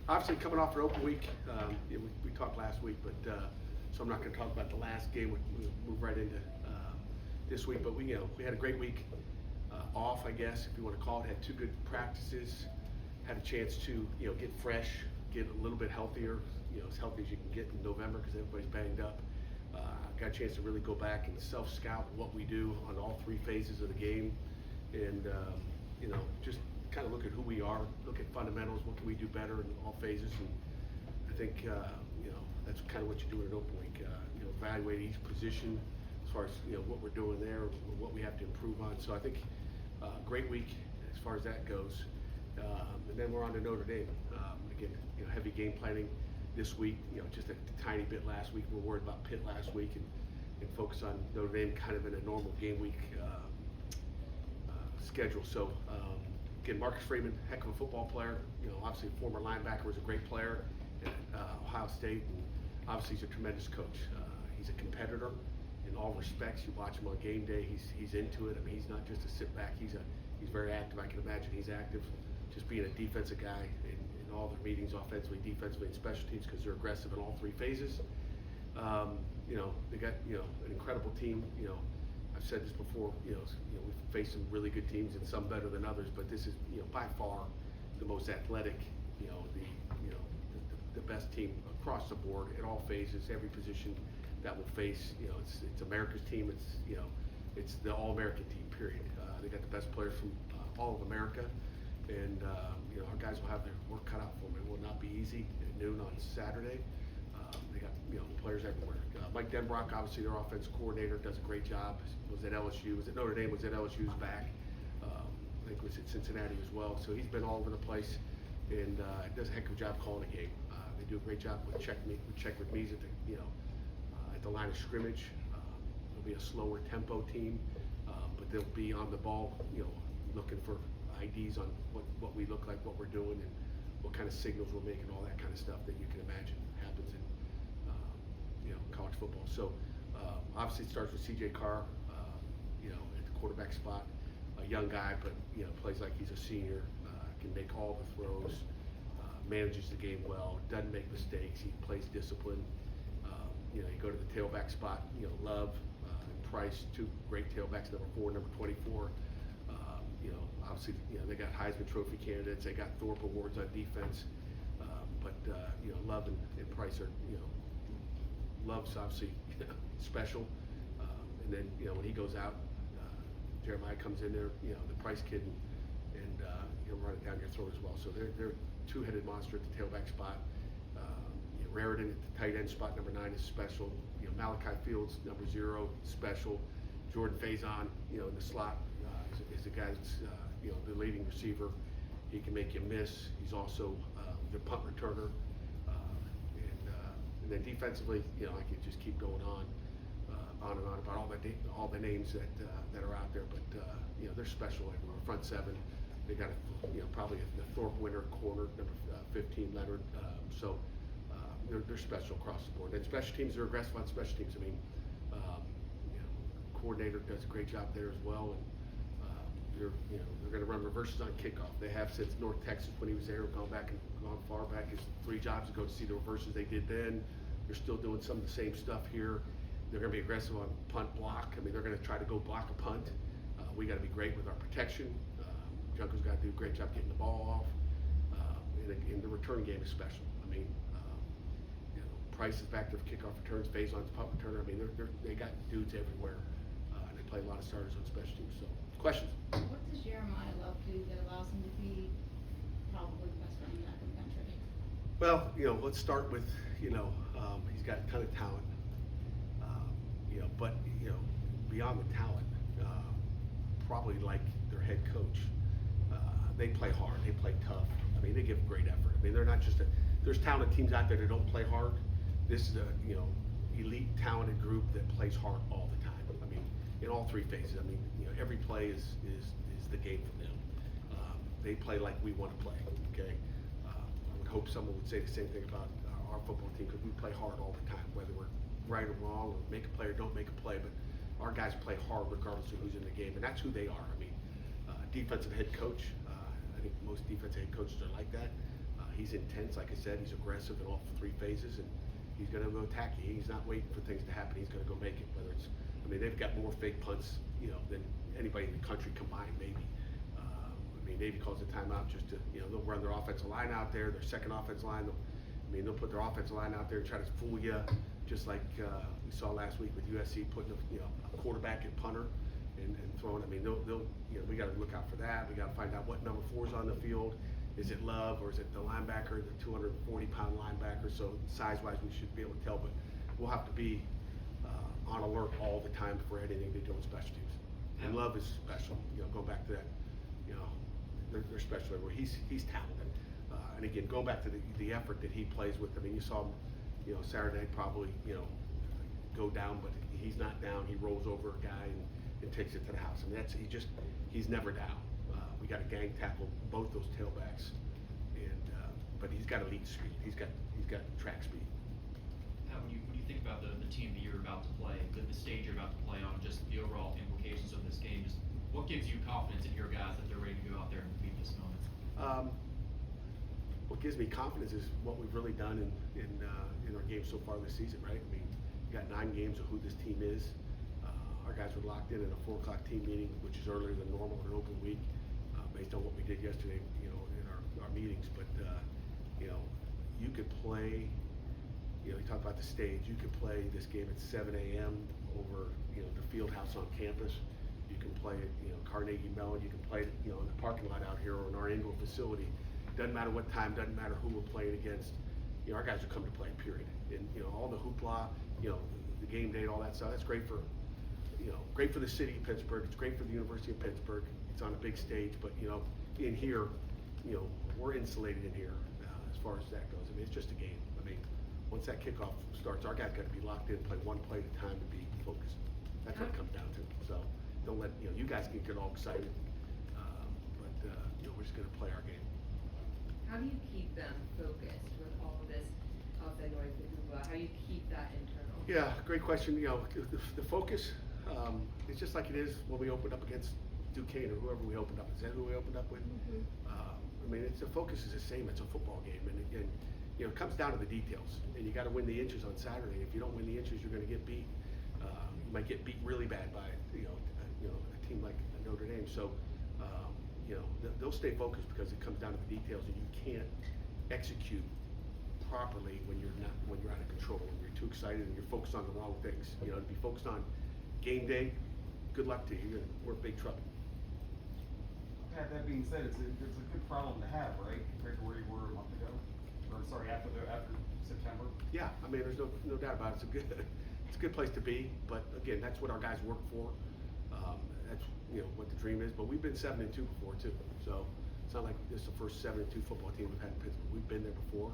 Obviously, coming off an open week, we talked last week, but so I'm not going to talk about the last game. We'll move right into this week. But we had a great week off, I guess, if you want to call it. Had 2 good practices. Had a chance to get fresh, get a little bit healthier, as healthy as you can get in November because everybody's banged up. Got a chance to really go back and self-scout what we do on all 3 phases of the game, and just kind of look at who we are, look at fundamentals, what can we do better in all phases, and I think that's kind of what you do in an open week. Evaluate each position as far as what we're doing there, what we have to improve on. So I think great week as far as that goes. And then we're on to Notre Dame. Again, heavy game planning this week. Just a tiny bit last week. We're worried about Pitt last week, and focus on Notre Dame kind of in a normal game week schedule. So again, Marcus Freeman, heck of a football player. Obviously a former linebacker, was a great player at Ohio State, and obviously he's a tremendous coach. He's a competitor in all respects. You watch him on game day; he's into it. I mean, he's not just a sit back. He's very active. I can imagine he's active, just being a defensive guy in all their meetings, offensively, defensively, and special teams, because they're aggressive in all 3 phases. They got an incredible team. I've said this before. We've faced some really good teams and some better than others, but this is by far the most athletic. The best team across the board at all phases, every position that we'll face. It's America's team. It's the All-American team. Period. They got the best players from all of America, and our guys will have their work cut out for them. It will not be easy at noon on Saturday. They got players everywhere. Mike Denbrock, obviously their offense coordinator, does a great job. Was at LSU, was at Notre Dame, was at LSU's back. I think was at Cincinnati as well. So he's been all over the place, and does a heck of a job calling a game. They do a great job with check with me's at the at the line of scrimmage. It'll be a slower tempo team, but they'll be on the ball, looking for IDs on what we look like, what we're doing, and what kind of signals we're making, all that kind of stuff that you can imagine happens in college football. So obviously it starts with CJ Carr, at the quarterback spot, a young guy, but plays like he's a senior, can make all the throws, manages the game well, doesn't make mistakes, he plays discipline. You go to the tailback spot, Love and Price, 2 great tailbacks, number 4, number 24. Obviously, they got Heisman Trophy candidates. They got Thorpe Awards on defense. But Love and Price are, Love's obviously special. And then, when he goes out, Jeremiah comes in there, the Price kid, and he'll run it down your throat as well. So they're a 2-headed monster at the tailback spot. Raritan at the tight end spot, number 9, is special. Malachi Fields, number 0, special. Jordan Faison, in the slot, is the guy that's the leading receiver. He can make you miss. He's also the punt returner. And then defensively, I could just keep going on and on about all the names that are out there. But they're special everywhere. Front 7, they got probably the Thorpe winner corner, number 15, Leonard. So they're special across the board. And special teams are aggressive on special teams. I mean, coordinator does a great job there as well. And they're going to run reverses on kickoff. They have since North Texas when he was there, gone far back as 3 jobs ago to see the reverses they did then. They're still doing some of the same stuff here. They're going to be aggressive on punt block. I mean, they're going to try to go block a punt. We got to be great with our protection. Junko's got to do a great job getting the ball off. And the return game is special. I mean, Price is back to kickoff returns, Faison's punt returner. I mean, they got dudes everywhere, and they play a lot of starters on special teams. So, questions? What does Jeremiah Love do that allows him to be probably the best running back in the country? Well, let's start with, he's got a ton of talent, but beyond the talent, probably like their head coach, they play hard, they play tough. I mean, they give great effort. I mean, they're not just there's talented teams out there that don't play hard. This is a elite talented group that plays hard all the time. I mean, in all 3 phases. I mean, every play is the game for them. They play like we want to play. Okay. I would hope someone would say the same thing about our football team, because we play hard all the time, whether we're right or wrong, or make a play or don't make a play. But our guys play hard regardless of who's in the game, and that's who they are. I mean, defensive head coach. I think most defensive head coaches are like that. He's intense, like I said, he's aggressive in all three phases, and he's gonna go attack you. He's not waiting for things to happen, he's gonna go make it, whether it's, I mean, they've got more fake punts, than anybody in the country combined, maybe. I mean, Navy calls a timeout just to, they'll run their offensive line out there, their second offensive line, they'll put their offensive line out there and try to fool you, just like we saw last week with USC putting a quarterback and punter and throwing. I mean, they'll we got to look out for that. We got to find out what number 4 is on the field. Is it Love or is it the linebacker, the 240-pound linebacker? So size-wise, we should be able to tell, but we'll have to be on alert all the time for anything they do in special teams. And Love is special. Going back to that, they're special everywhere. He's talented. And again, going back to the effort that he plays with. I mean, you saw him, Saturday probably, go down, but he's not down. He rolls over a guy and takes it to the house. I mean, he's never down. We got to gang tackle both those tailbacks, but he's got elite speed. He's got track speed. Now, when you think about the team that you're about to play, the stage you're about to play on, just the overall implications of this game, just what gives you confidence in your guys that they're ready to go out there and beat this moment? What gives me confidence is what we've really done in our games so far this season, right? I mean, we got 9 games of who this team is. Our guys were locked in a 4 o'clock team meeting, which is earlier than normal in an open week, based on what we did yesterday, in our meetings. But you could play. You talk about the stage. You could play this game at 7 a.m. over the field house on campus. You can play it, Carnegie Mellon. You can play it, in the parking lot out here or in our indoor facility. Doesn't matter what time. Doesn't matter who we're playing against. Our guys are coming to play. Period. And all the hoopla, the game day, all that stuff. That's great for, great for the city of Pittsburgh. It's great for the University of Pittsburgh. It's on a big stage. But in here, we're insulated in here as far as that goes. I mean, it's just a game. I mean, once that kickoff starts, our guys got to be locked in, play one play at a time, to be focused. That's what it comes down to. So don't let you guys can get all excited, but we're just going to play our game. How do you keep them focused with all of this outside noise and hoopla? How do you keep that internal? Yeah, great question. The focus, it's just like it is when we opened up against Duquesne or whoever we opened up. Is that who we opened up with? Mm-hmm. I mean, the focus is the same. It's a football game, and it comes down to the details. And you got to win the inches on Saturday. If you don't win the inches, you're going to get beat. You might get beat really bad by a team like Notre Dame. So they'll stay focused because it comes down to the details, and you can't execute properly when you're out of control, when you're too excited and you're focused on the wrong things. To be focused on game day, good luck to you. We're in big trouble. Pat, that being said, it's a good problem to have, right, compared to where you were a month ago, or sorry, after September. Yeah, I mean, there's no doubt about it. It's a good place to be. But again, that's what our guys work for. That's what the dream is. But we've been 7-2 before too. So it's not like this is the first 7-2 football team we've had in Pittsburgh. We've been there before,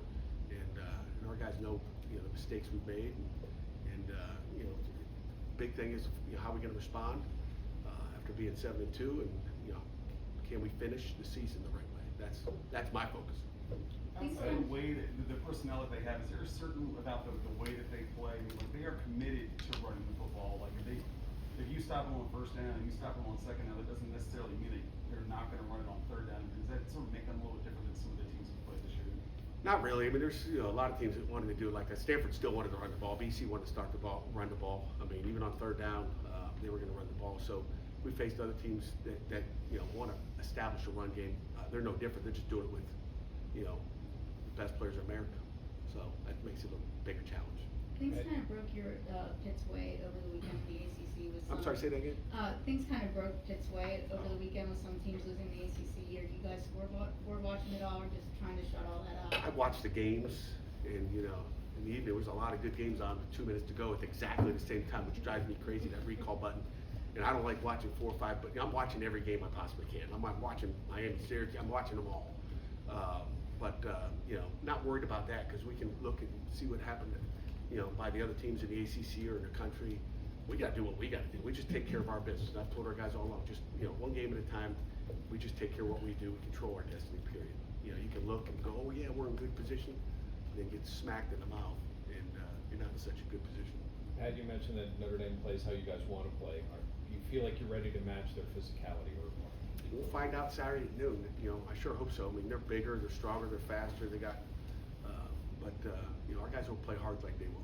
and our guys know the mistakes we've made, and big thing is how we're going to respond after being 7-2, and can we finish the season the right way? That's my focus. Outside the way that the personnel that they have, is there certain about the way that they play? I mean, like, they are committed to running the football. Like if you stop them on first down and you stop them on second down, that doesn't necessarily mean that they're not going to run it on third down. Does that sort of make them a little different than some of the teams who played this year? Not really. I mean, there's a lot of teams that wanted to do it like that. Stanford still wanted to run the ball. BC wanted to run the ball. I mean, even on third down, they were going to run the ball. So we faced other teams that want to establish a run game. They're no different. They're just doing it with the best players in America. So that makes it a bigger challenge. Things kind of broke your Pitt's way over the weekend with the ACC. With some, I'm sorry, say that again? Things kind of broke Pitt's way over the weekend with some teams losing the ACC. Are you guys were watching it all, or just trying to shut all that out? I watched the games, and in the evening there was a lot of good games on with 2 minutes to go at exactly the same time, which drives me crazy, that recall button. And I don't like watching 4 or 5, but I'm watching every game I possibly can. I'm watching Miami, Syracuse. I'm watching them all. But not worried about that, because we can look and see what happened by the other teams in the ACC or in the country. We got to do what we got to do. We just take care of our business. And I've told our guys all along, just one game at a time. We just take care of what we do. We control our destiny. Period. You can look and go, oh yeah, we're in good position, and then get smacked in the mouth, and you're not in such a good position. Pat, you mentioned that Notre Dame plays how you guys want to play. Do you feel like you're ready to match their physicality, or we'll find out Saturday at noon. You know, I sure hope so. I mean, they're bigger, they're stronger, they're faster. They got, you know, our guys will play hard like they will.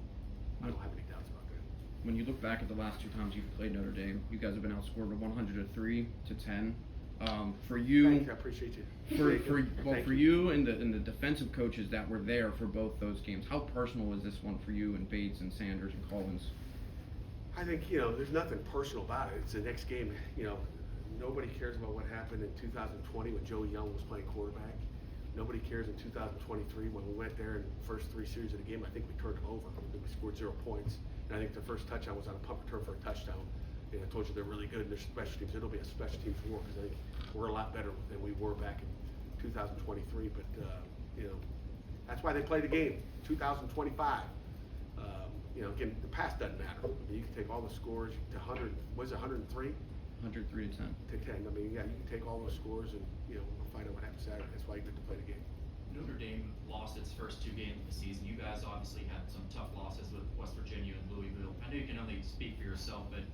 I don't have any doubts about that. When you look back at the last 2 times you've played Notre Dame, you guys have been outscored 103-10. For you, Thanks, I appreciate you. Thank for you and the defensive coaches that were there for both those games, how personal was this one for you and Bates and Sanders and Collins? I think, you know, there's nothing personal about it. It's the next game. You know, nobody cares about what happened in 2020 when Joey Young was playing quarterback. Nobody cares in 2023 when we went there in the first 3 series of the game. I think we turned them over. We scored 0 points. And I think the first touchdown was on a punt return for a touchdown. And I told you they're really good in their special teams. It'll be a special teams war because I think we're a lot better than we were back in 2023. But, you know, that's why they play the game. 2025. You know, again, the past doesn't matter. I mean, you can take all the scores to 100, was it 103? 103-10. To 10. I mean, yeah, you can take all those scores and, you know, we'll find out what happens Saturday. That's why you get to play the game. Notre Dame lost its first 2 games of the season. You guys obviously had some tough losses with West Virginia and Louisville. I know you can only speak for yourself, but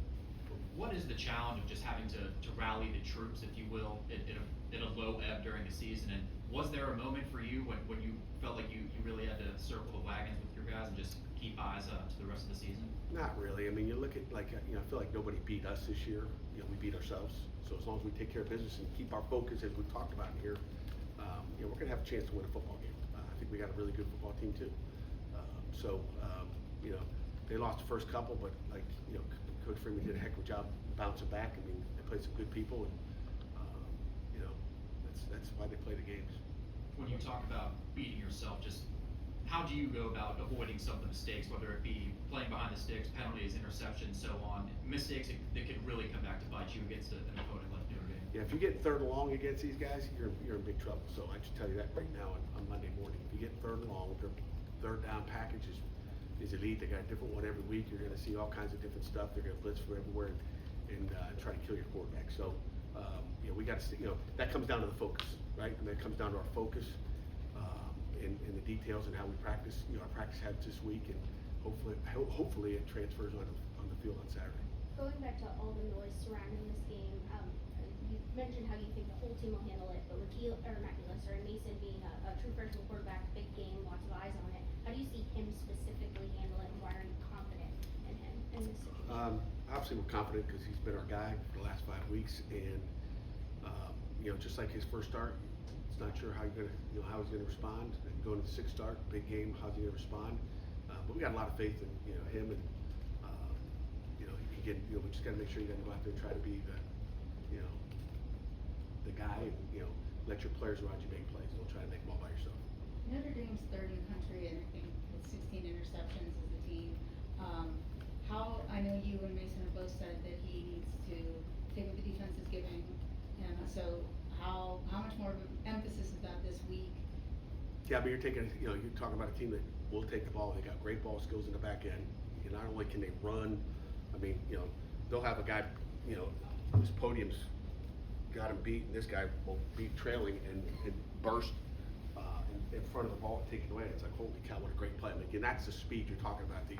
what is the challenge of just having to rally the troops, if you will, in a low ebb during the season? And was there a moment for you when you felt like you really had to circle the wagons with your guys and just keep eyes up to the rest of the season? Not really. I mean, you look at, like, you know, I feel like nobody beat us this year. You know, we beat ourselves. So as long as we take care of business and keep our focus, as we've talked about here, you know, we're going to have a chance to win a football game. I think we got a really good football team too. You know, they lost the first couple, but like, you know, Coach Freeman did a heck of a job bouncing back. I mean, they played some good people, and you know, that's why they play the games. When you talk about beating yourself, just how do you go about avoiding some of the mistakes, whether it be playing behind the sticks, penalties, interceptions, so on, mistakes that could really come back to bite you against an opponent like Notre Dame? Yeah, if you get 3rd and long against these guys, you're in big trouble. So I just tell you that right now on Monday morning. If you get 3rd and long, their 3rd down package is elite. They got a different one every week. You're going to see all kinds of different stuff. They're going to blitz from everywhere and try to kill your quarterback. So you know, we got to, you know, that comes down to the focus, right? And that comes down to our focus in the details and how we practice. You know, our practice habits this week, and hopefully it transfers on the field on Saturday. Going back to all the noise surrounding this game, you mentioned how you think the whole team will handle it, but with Mason being a true freshman quarterback, big game, lots of eyes on it, how do you see him specifically handle it, and why are you confident in him in this situation? Obviously we're confident because he's been our guy for the last 5 weeks, and you know, just like his first start, it's not sure how how he's gonna respond. And going to the 6th start, big game, how's he gonna respond? But we got a lot of faith in, you know, him, and you know, again, you know, we just gotta make sure you gotta go out there and try to be the, you know, the guy, and, you know, let your players around you make plays. Don't try to make them all by yourself. Notre Dame's 3rd in the country, and I think with 16 interceptions as a team. I know you and Mason have both said that he needs to take what the defense is giving him. So how much more of an emphasis is that this week? Yeah, but you're talking about a team that will take the ball. They got great ball skills in the back end. You know, not only can they run, I mean, you know, they'll have a guy, you know, whose podium's got him beat, and this guy will be trailing and burst in front of the ball and take it away. It's like, holy cow, what a great play. I mean, again, that's the speed you're talking about that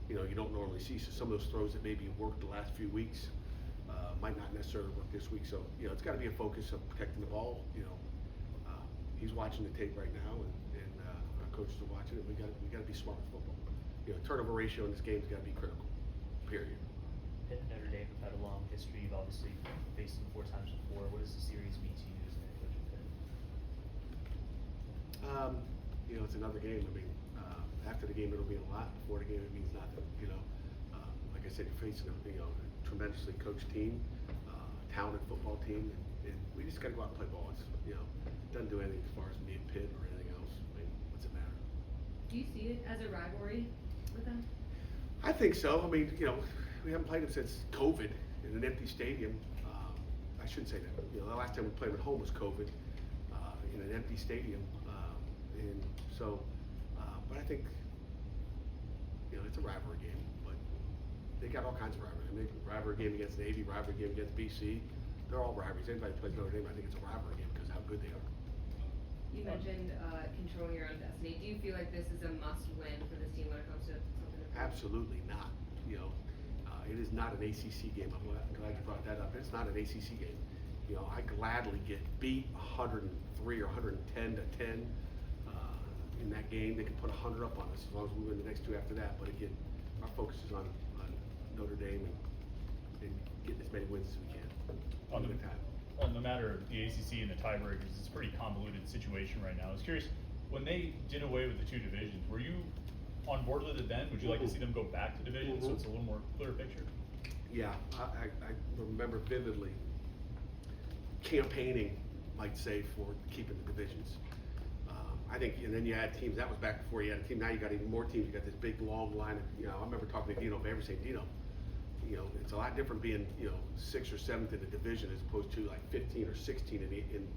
you don't normally see. So some of those throws that maybe worked the last few weeks might not necessarily work this week. So, you know, it's got to be a focus of protecting the ball. You know, he's watching the tape right now, and our coaches are watching it. We got to be smart with football. You know, turnover ratio in this game's got to be critical. Period. Pitt and Notre Dame have had a long history. You've obviously faced them 4 times before. What does the series mean to you as a head coach of Pitt? You know, it's another game. I mean, after the game it'll mean a lot. Before the game it means nothing. You know, like I said, you're facing a tremendously coached team, talented football team, and we just got to go out and play ball. It's, you know, it doesn't do anything as far as me and Pitt or anything else. I mean, what's it matter? Do you see it as a rivalry with them? I think so. I mean, you know, we haven't played them since COVID in an empty stadium. I shouldn't say that. You know, the last time we played them at home was COVID in an empty stadium, and so. But I think, you know, it's a rivalry game. But they got all kinds of rivalries. I mean, rivalry game against Navy, rivalry game against BC. They're all rivalries. Anybody that plays Notre Dame, I think it's a rivalry game because of how good they are. You mentioned controlling your own destiny. Do you feel like this is a must-win for this team when it comes to something? Absolutely not. You know, it is not an ACC game. I'm glad you brought that up. It's not an ACC game. You know, I gladly get beat 103 or 110 to 10 in that game. They can put 100 up on us as long as we win the next two after that. But again, our focus is on Notre Dame and getting as many wins as we can. On At a time. the matter of the ACC and the tiebreakers, it's a pretty convoluted situation right now. I was curious, when they did away with the two divisions, were you on board with it then? Would you like to see them go back to divisions so it's a little more clear picture? Yeah, I remember vividly campaigning, might say, for keeping the divisions. I think, and then you had teams, that was back before you had a team, now you got even more teams, you got this big long line of, you know, I remember talking to Dino Baver saying, Dino, you know, it's a lot different being, you know, 6th or 7th in the division as opposed to like 15 or 16 in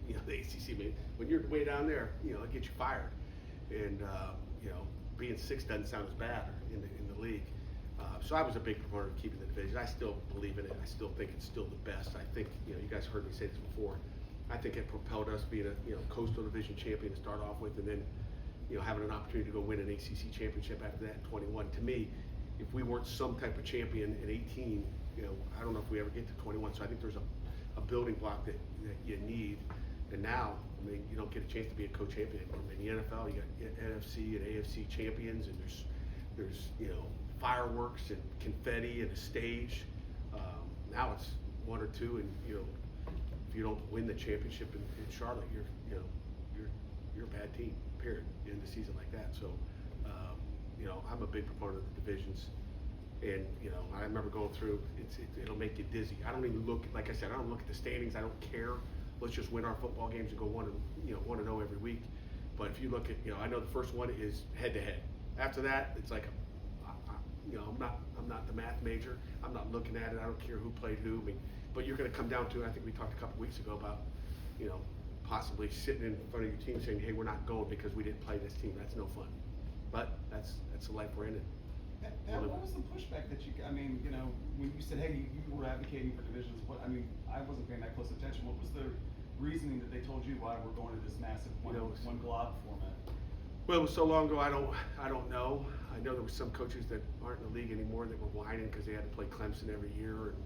you know, the ACC. I mean, when you're way down there, you know, it gets you fired. And, you know, being 6 doesn't sound as bad in the league. So I was a big proponent of keeping the division. I still believe in it. I still think it's still the best. I think, you know, you guys heard me say this before. I think it propelled us being a, you know, Coastal Division champion to start off with, and then, you know, having an opportunity to go win an ACC championship after that in 21. To me, if we weren't some type of champion in 18, you know, I don't know if we ever get to 21. So I think there's a building block that you need. And now, I mean, you don't get a chance to be a co-champion. I mean, the NFL, you got NFC and AFC champions, and there's you know, fireworks and confetti and a stage. Now it's 1 or 2, and you know, if you don't win the championship in Charlotte, you're a bad team. Period. In the season like that. So, you know, I'm a big proponent of the divisions, and you know, I remember going through. It'll make you dizzy. I don't even look. Like I said, I don't look at the standings. I don't care. Let's just win our football games and go 1-0 every week. But if you look at, you know, I know the first one is head to head. After that, it's like you know, I'm not the math major. I'm not looking at it. I don't care who played who. I mean, but you're going to come down to, I think we talked a couple weeks ago about, you know, possibly sitting in front of your team saying, hey, we're not going because we didn't play this team. That's no fun. But that's the life we're in. Pat, what was the pushback that you? I mean, you know, when you said, hey, you were advocating for divisions. What? I mean, I wasn't paying that close attention. What was the reasoning that they told you why we're going to this massive one glob format? Well, it was so long ago. I don't know. I know there were some coaches that aren't in the league anymore that were whining because they had to play Clemson every year, and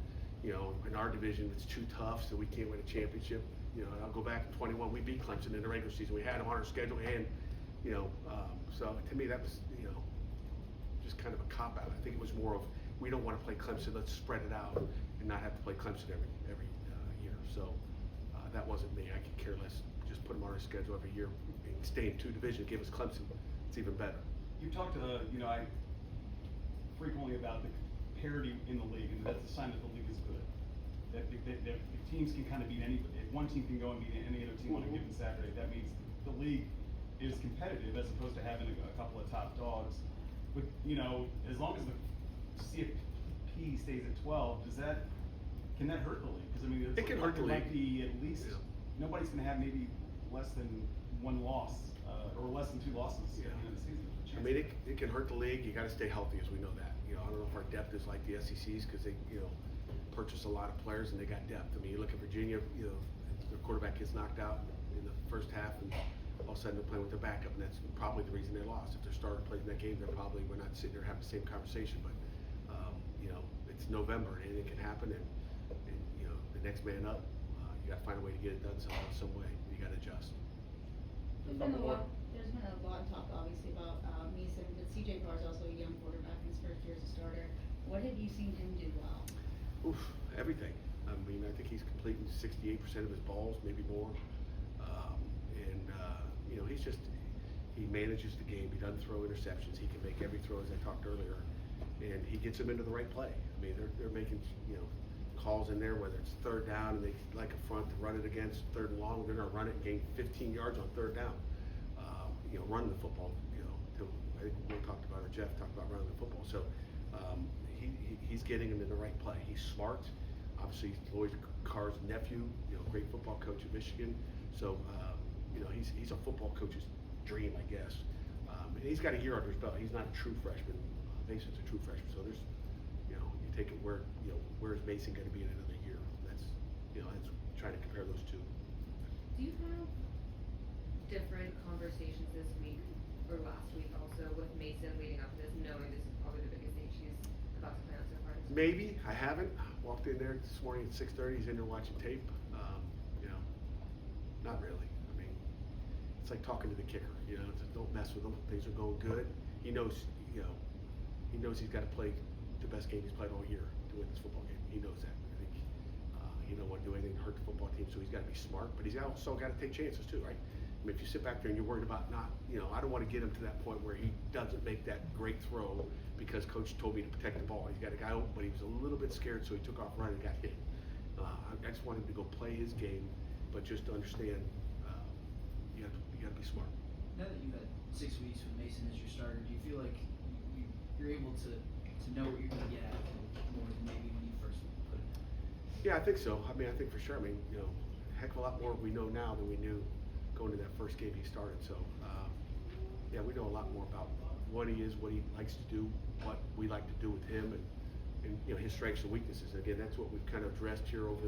you know, in our division it's too tough, so we can't win a championship. You know, I'll go back in 21. We beat Clemson in the regular season. We had them on our schedule, and you know, so to me that was, you know, just kind of a cop out. I think it was more of, we don't want to play Clemson. Let's spread it out and not have to play Clemson every year. So that wasn't me. I could care less. Just put them on our schedule every year and stay in 2 divisions. Give us Clemson. It's even better. You talked to you know, I frequently about the parity in the league, and that's a sign that the league is good. That if teams can kind of beat anybody. If one team can go and beat any other team on a given Saturday, that means the league is competitive as opposed to having a couple of top dogs. But you know, as long as the CFP stays at 12, can that hurt the league? Because I mean, it can hurt the league. Might be at least nobody's going to have maybe less than 1 loss or less than 2 losses at the end of the season. I mean, it can hurt the league. You got to stay healthy, as we know that. You know, I don't know if our depth is like the SECs because they, you know, purchase a lot of players and they got depth. I mean, you look at Virginia, you know, their quarterback gets knocked out in the first half, and all of a sudden they're playing with their backup, and that's probably the reason they lost. If their starter plays in that game, we're not sitting there having the same conversation. But you know, it's November and anything can happen, and you know, the next man up. You got to find a way to get it done some way. You got to adjust. There's been a lot of talk, obviously, about Mason, but CJ Carr is also a young quarterback in his first year as a starter. What have you seen him do well? Oof, everything. I mean, I think he's completing 68% of his balls, maybe more. You know, he manages the game. He doesn't throw interceptions. He can make every throw, as I talked earlier, and he gets them into the right play. I mean, they're making, you know, calls in there, whether it's 3rd down and they like a front to run it against 3rd and long, they're going to run it and gain 15 yards on 3rd down. You know, running the football, you know, I think Will talked about, or Jeff talked about running the football. So he's getting them in the right play. He's smart. Obviously, he's Lloyd Carr's nephew, you know, great football coach at Michigan. So, you know, he's a football coach's dream, I guess. And he's got a year under his belt. He's not a true freshman. Mason's a true freshman. So there's, you know, you take it where, you know, where is Mason going to be in another year? That's, you know, that's trying to compare those two. Do you have different conversations this week or last week also with Mason leading up to this, knowing this is probably the biggest stage he's about to play on so far? Maybe. I haven't. Walked in there this morning at 6:30. He's in there watching tape. Not really. I mean, it's like talking to the kicker, you know, just don't mess with him. Things are going good. He knows, you know, he knows he's got to play the best game he's played all year to win this football game. He knows that. I think he don't want to do anything to hurt the football team, so he's got to be smart. But he's also got to take chances too, right? I mean, if you sit back there and you're worried about not, you know, I don't want to get him to that point where he doesn't make that great throw because coach told me to protect the ball. He's got a guy open, but he was a little bit scared, so he took off running and got hit. I just want him to go play his game, but just to understand, you got to be smart. Now that you've had 6 weeks with Mason as your starter, do you feel like you're able to know what you're going to get out of him more than maybe when you first put him down? Yeah, I think so. I mean, I think for sure. I mean, you know, a heck of a lot more we know now than we knew going to that first game he started. So, yeah, we know a lot more about what he is, what he likes to do, what we like to do with him, and you know, his strengths and weaknesses. Again, that's what we've kind of addressed here over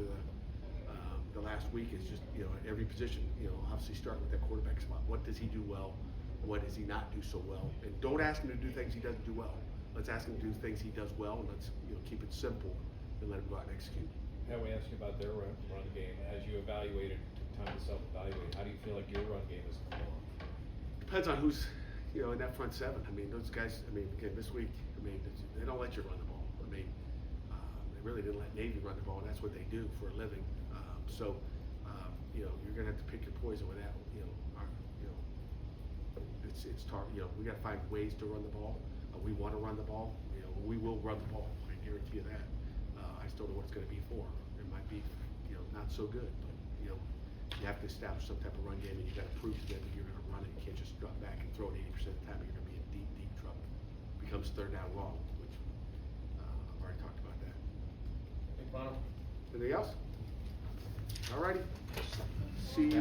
the last week is just, you know, at every position, you know, obviously starting with that quarterback spot. What does he do well? What does he not do so well? And don't ask him to do things he doesn't do well. Let's ask him to do things he does well, and let's, you know, keep it simple and let him go out and execute. Now we ask you about their run game. As you evaluated, took time to self-evaluate, how do you feel like your run game is coming along? Depends on who's, you know, in that front seven. I mean, those guys, I mean, again, this week, I mean, they don't let you run the ball. I mean, they really didn't let Navy run the ball, and that's what they do for a living. You know, you're gonna have to pick your poison with that. You know, it's target. You know, we got to find ways to run the ball. We want to run the ball. You know, we will run the ball. I guarantee you that. I just don't know what it's going to be for. It might be, you know, not so good, but you know, you have to establish some type of run game, and you got to prove to them that you're going to run it. You can't just drop back and throw it 80% of the time. You're going to be in deep, deep trouble. It becomes third down wrong, which I've already talked about that. Anything final? Anything else? All righty. See you.